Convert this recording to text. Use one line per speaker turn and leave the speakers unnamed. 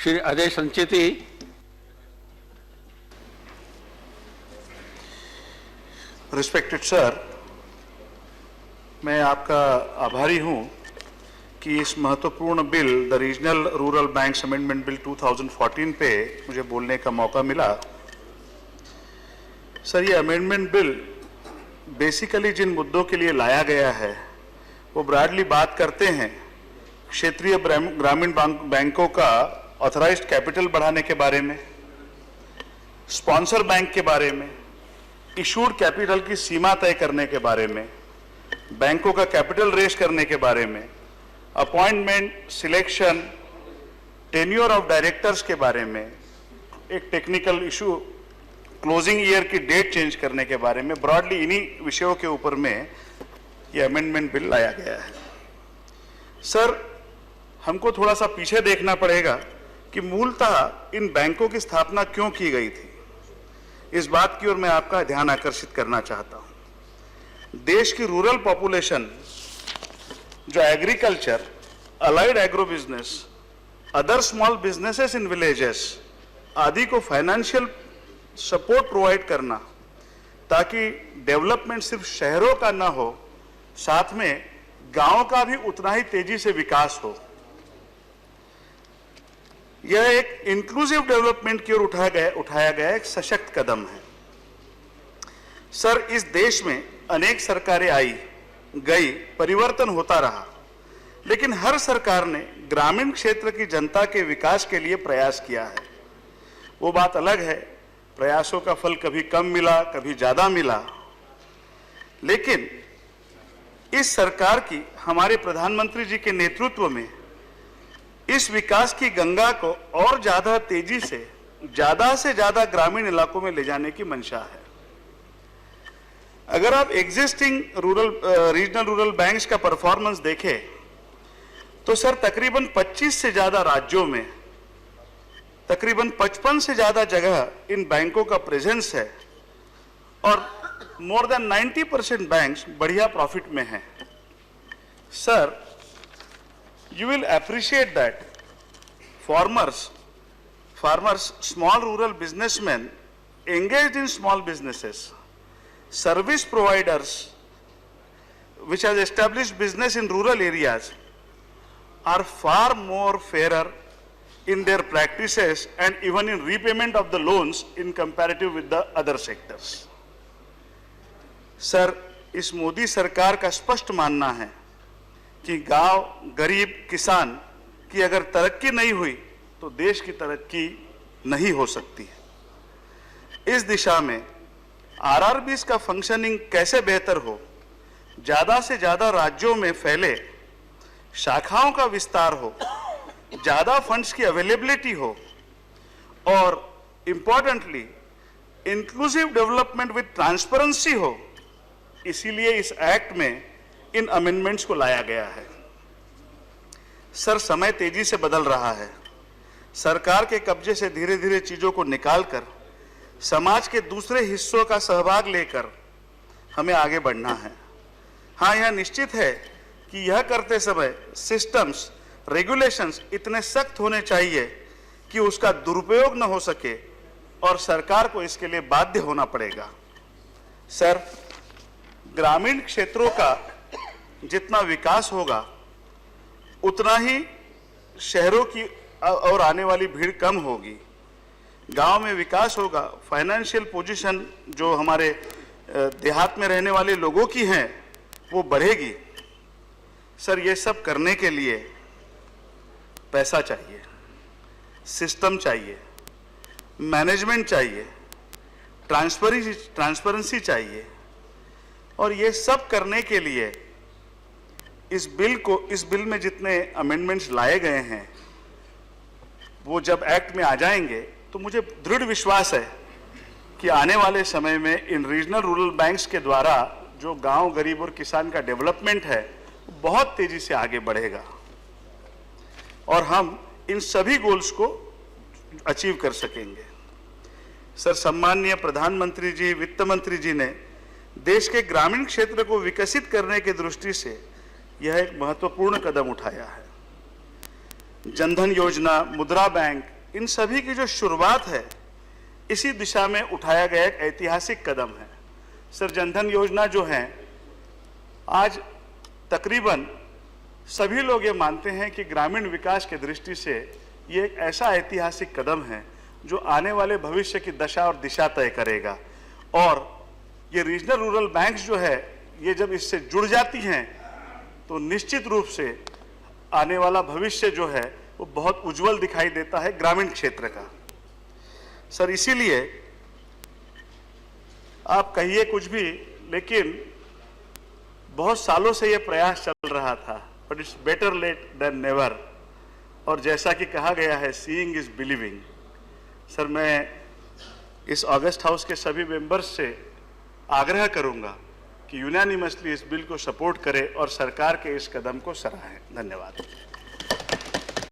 Shri Ajay Sancheti.
Respected sir, मैं आपका आभारी हूं कि इस महत्वपूर्ण bill the regional rural banks amendment bill 2014 पे मुझे बोलने का मौका मिला। सर, ये अमेंडमेंट बिल बेसिकली जिन मुद्दों के लिए लाया गया है वो ब्रॉडली बात करते हैं क्षेत्रीय ग्रामीण बैंकों का ऑथराइज्ड कैपिटल बढ़ाने के बारे में, स्पॉन्सर बैंक के बारे में, इशूड कैपिटल की सीमा तय करने के बारे में, बैंकों का कैपिटल रेज करने के बारे में, appointment, selection, tenure of directors के बारे में, एक टेक्निकल इशू क्लोजिंग ईयर की डेट चेंज करने के बारे में, ब्रॉडली इन्हीं विषयों के ऊपर में ये अमेंडमेंट बिल लाया गया है। सर, हमको थोड़ा सा पीछे देखना पड़ेगा कि मूलतः इन बैंकों की स्थापना क्यों की गई थी। इस बात की ओर मैं आपका ध्यान आकर्षित करना चाहता हूं। देश की रूरल पॉपुलेशन जो agriculture, allied agro business, other small businesses in villages आदि को फाइनेंशियल सपोर्ट प्रोवाइड करना ताकि डेवलपमेंट सिर्फ शहरों का ना हो, साथ में गांव का भी उतना ही तेजी से विकास हो। यह एक इंक्लूसिव डेवलपमेंट की ओर उठाया गया एक सशक्त कदम है। सर, इस देश में अनेक सरकारें आई गई, परिवर्तन होता रहा, लेकिन हर सरकार ने ग्रामीण क्षेत्र की जनता के विकास के लिए प्रयास किया है। वो बात अलग है, प्रयासों का फल कभी कम मिला, कभी ज्यादा मिला, लेकिन इस सरकार की, हमारे प्रधानमंत्री जी के नेतृत्व में इस विकास की गंगा को और ज्यादा तेजी से ज्यादा ग्रामीण इलाकों में ले जाने की मंशा है। अगर आप एग्जिस्टिंग रीजनल रूरल बैंक्स का परफॉर्मेंस देखें तो सर तकरीबन 25 से ज्यादा राज्यों में तकरीबन 55 से ज्यादा जगह इन बैंकों का प्रेजेंस है और मोर देन 90% बैंक्स बढ़िया प्रॉफिट में हैं। Sir, you will appreciate that farmers, small rural businessmen engaged in small businesses, service providers which has established business in rural areas are far more fairer in their practices and even in repayment of the loans in comparative with the other sectors. Sir, इस मोदी सरकार का स्पष्ट मानना है कि गांव, गरीब, किसान की अगर तरक्की नहीं हुई तो देश की तरक्की नहीं हो सकती है। इस दिशा में आरआरबीज का फंक्शनिंग कैसे बेहतर हो, ज्यादा से ज्यादा राज्यों में फैले, शाखाओं का विस्तार हो, ज्यादा फंड्स की अवेलेबिलिटी हो और importantly inclusive development with transparency हो, इसीलिए इस एक्ट में इन अमेंडमेंट्स को लाया गया है। सर, समय तेजी से बदल रहा है। सरकार के कब्जे से धीरे धीरे चीजों को निकालकर समाज के दूसरे हिस्सों का सहभाग लेकर हमें आगे बढ़ना है। हाँ, यह निश्चित है कि यह करते समय सिस्टम्स, रेगुलेशंस इतने सख्त होने चाहिए कि उसका दुरुपयोग न हो सके और सरकार को इसके लिए बाध्य होना पड़ेगा। सर, ग्रामीण क्षेत्रों का जितना विकास होगा उतना ही शहरों की और आने वाली भीड़ कम होगी। गांव में विकास होगा, फाइनेंशियल पोजीशन जो हमारे देहात में रहने वाले लोगों की हैं वो बढ़ेगी। सर, ये सब करने के लिए पैसा चाहिए, सिस्टम चाहिए, मैनेजमेंट चाहिए, ट्रांसपेरेंसी चाहिए और ये सब करने के लिए इस बिल में जितने अमेंडमेंट्स लाए गए हैं वो जब एक्ट में आ जाएंगे तो मुझे दृढ़ विश्वास है कि आने वाले समय में इन रीजनल रूरल बैंक्स के द्वारा जो गांव, गरीब और किसान का डेवलपमेंट है बहुत तेजी से आगे बढ़ेगा और हम इन सभी गोल्स को अचीव कर सकेंगे। सर, सम्माननीय प्रधानमंत्री जी, वित्त मंत्री जी ने देश के ग्रामीण क्षेत्र को विकसित करने की दृष्टि से यह एक महत्वपूर्ण कदम उठाया है। जनधन योजना, मुद्रा बैंक, इन सभी की जो शुरुआत है इसी दिशा में उठाया गया एक ऐतिहासिक कदम है। सर, जनधन योजना जो है, आज तकरीबन सभी लोग ये मानते हैं कि ग्रामीण विकास की दृष्टि से ये एक ऐसा ऐतिहासिक कदम है जो आने वाले भविष्य की दशा और दिशा तय करेगा। और ये रीजनल रूरल बैंक्स जो है, ये जब इससे जुड़ जाती हैं तो निश्चित रूप से आने वाला भविष्य जो है वो बहुत उज्जवल दिखाई देता है ग्रामीण क्षेत्र का। सर, इसीलिए आप कहिए कुछ भी, लेकिन बहुत सालों से ये प्रयास चल रहा था, but it's better late than never. और जैसा कि कहा गया है, सीइंग इज बिलीविंग। सर, मैं इस ऑगस्ट हाउस के सभी मेंबर्स से आग्रह करूंगा कि यूनानिमसली इस बिल को सपोर्ट करें और सरकार के इस कदम को सराहें। धन्यवाद।